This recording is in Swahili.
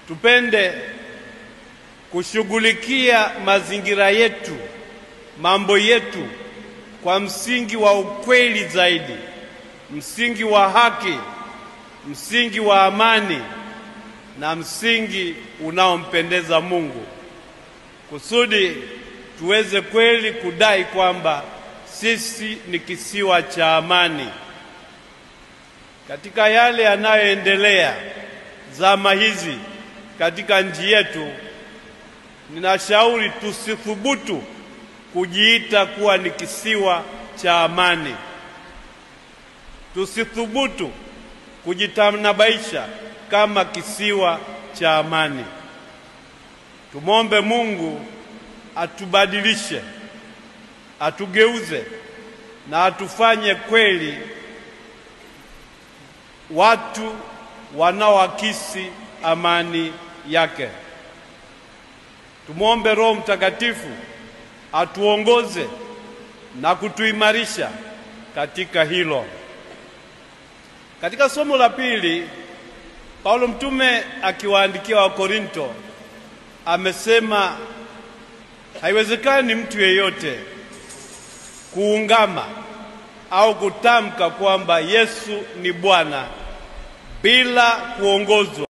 Tupende kushughulikia mazingira yetu, mambo yetu kwa msingi wa ukweli zaidi, msingi wa haki, msingi wa amani na msingi unaompendeza Mungu, kusudi tuweze kweli kudai kwamba sisi ni kisiwa cha amani. Katika yale yanayoendelea zama hizi katika nchi yetu, ninashauri tusithubutu kujiita kuwa ni kisiwa cha amani. Tusithubutu kujitanabaisha kama kisiwa cha amani. Tumombe Mungu atubadilishe, atugeuze na atufanye kweli watu wanaoakisi amani yake. Tumombe Roho Mtakatifu atuongoze na kutuimarisha katika hilo. Katika somo la pili, Paulo mtume akiwaandikia Wakorinto amesema haiwezekani mtu yeyote kuungama au kutamka kwamba Yesu ni Bwana bila kuongozwa